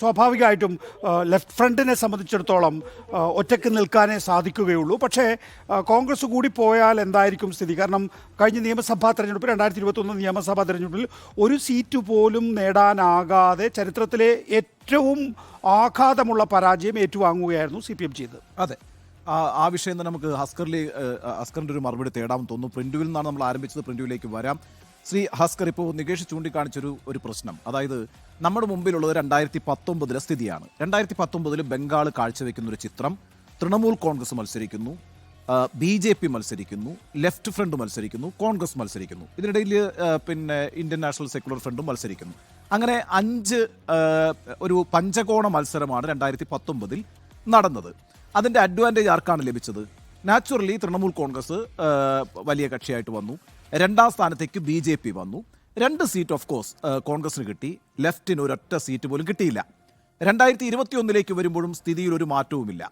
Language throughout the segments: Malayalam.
സ്വാഭാവികമായിട്ടും ലെഫ്റ്റ് ഫ്രണ്ടിനെ സംബന്ധിച്ചിടത്തോളം ഒറ്റയ്ക്ക് നിൽക്കാനേ സാധിക്കുകയുള്ളൂ. പക്ഷേ കോൺഗ്രസ് കൂടി പോയാൽ എന്തായിരിക്കും സ്ഥിതി? കാരണം കഴിഞ്ഞ നിയമസഭാ തെരഞ്ഞെടുപ്പ് 2021 നിയമസഭാ തെരഞ്ഞെടുപ്പിൽ ഒരു സീറ്റ് പോലും നേടാനാകാതെ ചരിത്രത്തിലെ ഏറ്റവും ആഘാതമുള്ള പരാജയം ഏറ്റുവാങ്ങുകയായിരുന്നു CPM ചെയ്തത്. അതെ, ആ വിഷയം തന്നെ നമുക്ക് ഹസ്കറിൻ്റെ ഒരു മറുപടി തേടാമെന്ന് തോന്നുന്നു. പ്രിന്റുവിൽ നിന്നാണ് നമ്മൾ ആരംഭിച്ചത്, പ്രിന്റുവിലേക്ക് വരാം. ശ്രീ ഹസ്കർ, ഇപ്പോൾ നികേഷ് ചൂണ്ടിക്കാണിച്ചൊരു പ്രശ്നം, അതായത് നമ്മുടെ മുമ്പിലുള്ളത് 2019 സ്ഥിതിയാണ്. 2019 ബംഗാൾ കാഴ്ചവെക്കുന്ന ഒരു ചിത്രം, തൃണമൂൽ കോൺഗ്രസ് മത്സരിക്കുന്നു, BJP മത്സരിക്കുന്നു, ലെഫ്റ്റ് ഫ്രണ്ട് മത്സരിക്കുന്നു, കോൺഗ്രസ് മത്സരിക്കുന്നു, ഇതിനിടയിൽ പിന്നെ ഇന്ത്യൻ നാഷണൽ സെക്യുലർ ഫ്രണ്ടും മത്സരിക്കുന്നു. അങ്ങനെ 5 ഒരു പഞ്ചകോണ മത്സരമാണ് 2019 നടന്നത്. അതിൻ്റെ അഡ്വാൻറ്റേജ് ആർക്കാണ് ലഭിച്ചത്? നാച്ചുറലി തൃണമൂൽ കോൺഗ്രസ് വലിയ കക്ഷിയായിട്ട് വന്നു. 2ാം സ്ഥാനത്തേക്ക് BJP വന്നു. 2 സീറ്റ് ഓഫ് കോഴ്സ് കോൺഗ്രസിന് കിട്ടി. ലെഫ്റ്റിന് ഒരൊറ്റ സീറ്റ് പോലും കിട്ടിയില്ല. 2021 വരുമ്പോഴും സ്ഥിതിയിൽ ഒരു മാറ്റവുമില്ല.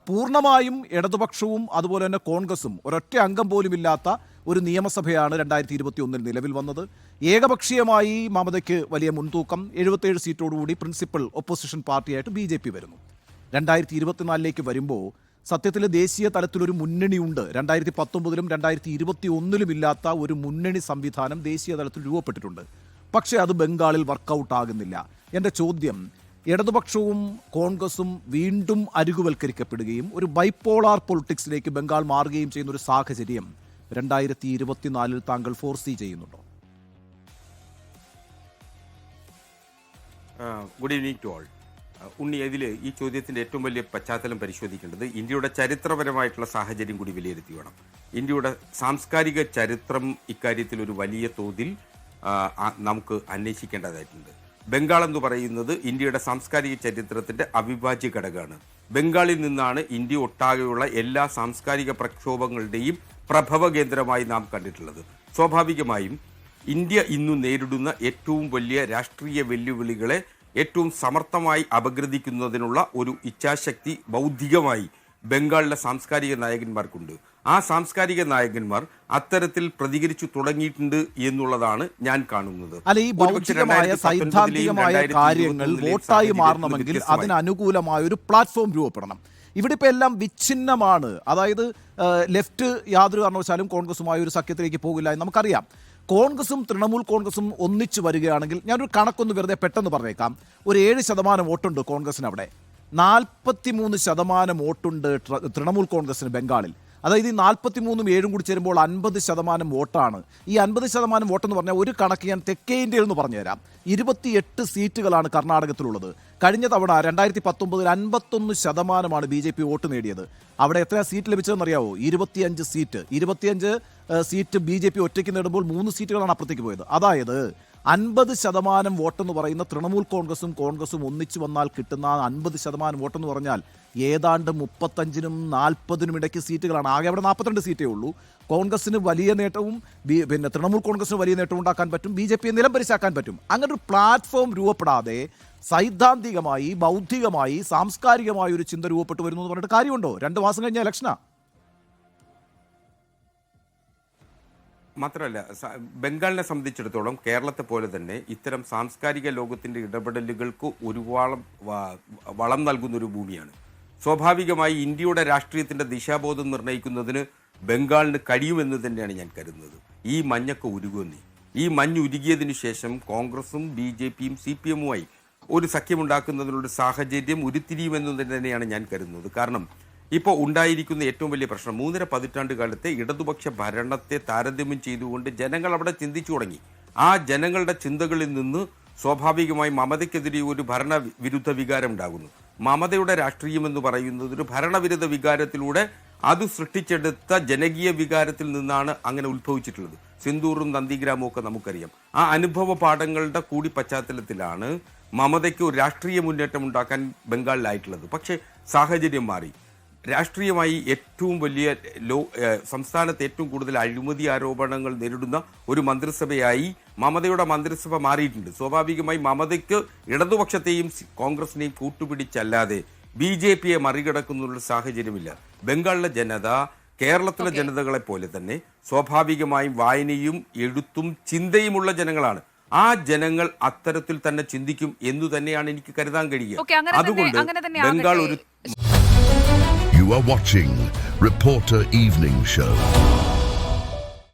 പൂർണ്ണമായും ഇടതുപക്ഷവും അതുപോലെ തന്നെ കോൺഗ്രസും ഒരൊറ്റ അംഗം പോലും ഇല്ലാത്ത ഒരു നിയമസഭയാണ് 2021 നിലവിൽ വന്നത്. ഏകപക്ഷീയമായി മമതയ്ക്ക് വലിയ മുൻതൂക്കം, 77 സീറ്റോടുകൂടി പ്രിൻസിപ്പൽ ഒപ്പോസിഷൻ പാർട്ടിയായിട്ട് BJP വരുന്നു. 2024 വരുമ്പോൾ സത്യത്തിൽ ദേശീയ തലത്തിലൊരു മുന്നണിയുണ്ട്. 2019 2021 ഇല്ലാത്ത ഒരു മുന്നണി സംവിധാനം ദേശീയ തലത്തിൽ രൂപപ്പെട്ടിട്ടുണ്ട്. പക്ഷേ അത് ബംഗാളിൽ വർക്കൗട്ട് ആകുന്നില്ല. എൻ്റെ ചോദ്യം, ഇടതുപക്ഷവും കോൺഗ്രസും വീണ്ടും അരികുവൽക്കരിക്കപ്പെടുകയും ഒരു ബൈപ്പോളാർ പൊളിറ്റിക്സിലേക്ക് ബംഗാൾ മാറുകയും ചെയ്യുന്ന ഒരു സാഹചര്യം 2024 താങ്കൾ ഫോർസീ ചെയ്യുന്നുണ്ടോ? Good evening to all. Unni, ഇതിൽ ഈ ചോദ്യത്തിൻ്റെ ഏറ്റവും വലിയ പശ്ചാത്തലം പരിശോധിക്കേണ്ടത് ഇന്ത്യയുടെ ചരിത്രപരമായിട്ടുള്ള സാഹചര്യം കൂടി വിലയിരുത്തി വേണം. ഇന്ത്യയുടെ സാംസ്കാരിക ചരിത്രം ഇക്കാര്യത്തിൽ ഒരു വലിയ തോതിൽ നമുക്ക് അന്വേഷിക്കേണ്ടതായിട്ടുണ്ട്. ബംഗാൾ എന്ന് പറയുന്നത് ഇന്ത്യയുടെ സാംസ്കാരിക ചരിത്രത്തിൻ്റെ അവിഭാജ്യ ഘടകമാണ്. ബംഗാളിൽ നിന്നാണ് ഇന്ത്യ ഒട്ടാകെയുള്ള എല്ലാ സാംസ്കാരിക പ്രക്ഷോഭങ്ങളുടെയും പ്രഭവ കേന്ദ്രമായി നാം കണ്ടിട്ടുള്ളത്. സ്വാഭാവികമായും ഇന്ത്യ ഇന്നു നേരിടുന്ന ഏറ്റവും വലിയ രാഷ്ട്രീയ വെല്ലുവിളികളെ ഏറ്റവും സമർത്ഥമായി അപഗ്രഥിക്കുന്നതിനുള്ള ഒരു ഇച്ഛാശക്തി ബൗദ്ധികമായി ബംഗാളിലെ സാംസ്കാരിക നായകന്മാർക്കുണ്ട്. ആ സാംസ്കാരിക നായകന്മാർ അത്തരത്തിൽ പ്രതികരിച്ചു തുടങ്ങിയിട്ടുണ്ട് എന്നുള്ളതാണ് ഞാൻ കാണുന്നത്. അല്ല, ഈ ബൗദ്ധികമായ സൈദ്ധാന്തികമായ കാര്യങ്ങൾ വോട്ടായി മാറണമെങ്കിൽ അതിന് അനുകൂലമായ ഒരു പ്ലാറ്റ്ഫോം രൂപപ്പെടണം. ഇവിടെ ഇപ്പോൾ എല്ലാം വിച്ഛിന്നമാണ്. അതായത് ലെഫ്റ്റ് യാതൊരു കാരണവശാലും കോൺഗ്രസുമായി ഒരു സഖ്യത്തിലേക്ക് പോകില്ല എന്ന് നമുക്കറിയാം. കോൺഗ്രസും തൃണമൂൽ കോൺഗ്രസും ഒന്നിച്ചു വരികയാണെങ്കിൽ, ഞാനൊരു കണക്കൊന്ന് വെറുതെ പെട്ടെന്ന് പറഞ്ഞേക്കാം, ഒരു 7% വോട്ടുണ്ട് കോൺഗ്രസിന് അവിടെ, 43% വോട്ടുണ്ട് തൃണമൂൽ കോൺഗ്രസിന് ബംഗാളിൽ. അതായത് ഈ 43ഉം 7ഉം കൂടി ചേരുമ്പോൾ 50% വോട്ടാണ്. ഈ 50% വോട്ടെന്ന് പറഞ്ഞാൽ ഒരു കണക്ക് ഞാൻ തെക്കേ ഇന്ത്യയിൽ നിന്ന് പറഞ്ഞുതരാം. 28 സീറ്റുകളാണ് കർണാടകത്തിലുള്ളത്. കഴിഞ്ഞ തവണ 2019 51% BJP വോട്ട് നേടിയത്. അവിടെ എത്ര സീറ്റ് ലഭിച്ചതെന്നറിയാവോ? 25 സീറ്റ്. 25 സീറ്റ് BJP ഒറ്റയ്ക്ക് നേടുമ്പോൾ 3 സീറ്റുകളാണ് അപ്പുറത്തേക്ക് പോയത്. അതായത് 50% വോട്ടെന്ന് പറയുന്ന തൃണമൂൽ കോൺഗ്രസും ഒന്നിച്ചു വന്നാൽ കിട്ടുന്ന 50% വോട്ടെന്ന് പറഞ്ഞാൽ ഏതാണ്ട് 35നും 40നും ഇടയ്ക്ക് സീറ്റുകളാണ്. ആകെ അവിടെ 42 സീറ്റേ ഉള്ളൂ. കോൺഗ്രസിന് വലിയ നേട്ടവും പിന്നെ തൃണമൂൽ കോൺഗ്രസിന് വലിയ നേട്ടം ഉണ്ടാക്കാൻ പറ്റും, BJP നിലംപരിശാക്കാൻ പറ്റും. അങ്ങനെ ഒരു പ്ലാറ്റ്ഫോം രൂപപ്പെടാതെ സൈദ്ധാന്തികമായി, ബൗദ്ധികമായി, സാംസ്കാരികമായി ഒരു ചിന്ത രൂപപ്പെട്ടു വരുന്നു എന്ന് പറഞ്ഞിട്ട് കാര്യമുണ്ടോ? 2 മാസം കഴിഞ്ഞ ഇലക്ഷനാ. മാത്രമല്ല, ബംഗാളിനെ സംബന്ധിച്ചിടത്തോളം കേരളത്തെ പോലെ തന്നെ ഇത്തരം സാംസ്കാരിക ലോകത്തിൻ്റെ ഇടപെടലുകൾക്ക് ഒരു വളം നൽകുന്നൊരു ഭൂമിയാണ്. സ്വാഭാവികമായി ഇന്ത്യയുടെ രാഷ്ട്രീയത്തിൻ്റെ ദിശാബോധം നിർണ്ണയിക്കുന്നതിന് ബംഗാളിന് കഴിയുമെന്ന് തന്നെയാണ് ഞാൻ കരുതുന്നത്. ഈ മഞ്ഞൊക്കെ ഉരുകുന്നേ, ഈ മഞ്ഞ് ഉരുകിയതിനു ശേഷം കോൺഗ്രസും BJPയും CPMുമായി ഒരു സഖ്യമുണ്ടാക്കുന്നതിനുള്ള സാഹചര്യം ഉരുത്തിരിയുമെന്ന് തന്നെയാണ് ഞാൻ കരുതുന്നത്. കാരണം ഇപ്പോൾ ഉണ്ടായിരിക്കുന്ന ഏറ്റവും വലിയ പ്രശ്നം 3.5 പതിറ്റാണ്ട് കാലത്തെ ഇടതുപക്ഷ ഭരണത്തെ താരതമ്യം ചെയ്തുകൊണ്ട് ജനങ്ങൾ അവിടെ ചിന്തിച്ചു തുടങ്ങി. ആ ജനങ്ങളുടെ ചിന്തകളിൽ നിന്ന് സ്വാഭാവികമായി മമതയ്ക്കെതിരെ ഒരു ഭരണവിരുദ്ധ വികാരം ഉണ്ടാകുന്നു. മമതയുടെ രാഷ്ട്രീയം എന്ന് പറയുന്നത് ഒരു ഭരണവിരുദ്ധ വികാരത്തിലൂടെ അത് സൃഷ്ടിച്ചെടുത്ത ജനകീയ വികാരത്തിൽ നിന്നാണ് അങ്ങനെ ഉത്ഭവിച്ചിട്ടുള്ളത്. സിന്ദൂറും നന്ദിഗ്രാമവും ഒക്കെ നമുക്കറിയാം. ആ അനുഭവ പാഠങ്ങളുടെ കൂടി പശ്ചാത്തലത്തിലാണ് മമതയ്ക്ക് ഒരു രാഷ്ട്രീയ മുന്നേറ്റം ഉണ്ടാക്കാൻ ബംഗാളിലായിട്ടുള്ളത്. പക്ഷേ സാഹചര്യം മാറി. രാഷ്ട്രീയമായി ഏറ്റവും വലിയ സംസ്ഥാനത്ത് ഏറ്റവും കൂടുതൽ അഴിമതി ആരോപണങ്ങൾ നേരിടുന്ന ഒരു മന്ത്രിസഭയായി മമതയുടെ മന്ത്രിസഭ മാറിയിട്ടുണ്ട്. സ്വാഭാവികമായി മമതയ്ക്ക് ഇടതുപക്ഷത്തെയും കോൺഗ്രസിനെയും കൂട്ടുപിടിച്ചല്ലാതെ BJPയെ മറികടക്കുന്നുള്ള സാഹചര്യമില്ല. ബംഗാളിലെ ജനത കേരളത്തിലെ ജനതകളെ പോലെ തന്നെ സ്വാഭാവികമായും വായനയും എഴുത്തും ചിന്തയുമുള്ള ജനങ്ങളാണ്. ആ ജനങ്ങൾ അത്തരത്തിൽ തന്നെ ചിന്തിക്കും എന്ന് തന്നെയാണ് എനിക്ക് കരുതാൻ കഴിയുക. ഓക്കേ, അങ്ങനെ അതുകൊണ്ട് തന്നെ ബംഗാൾ ആകട്ടെ. ഒരു You are watching Reporter Evening Show.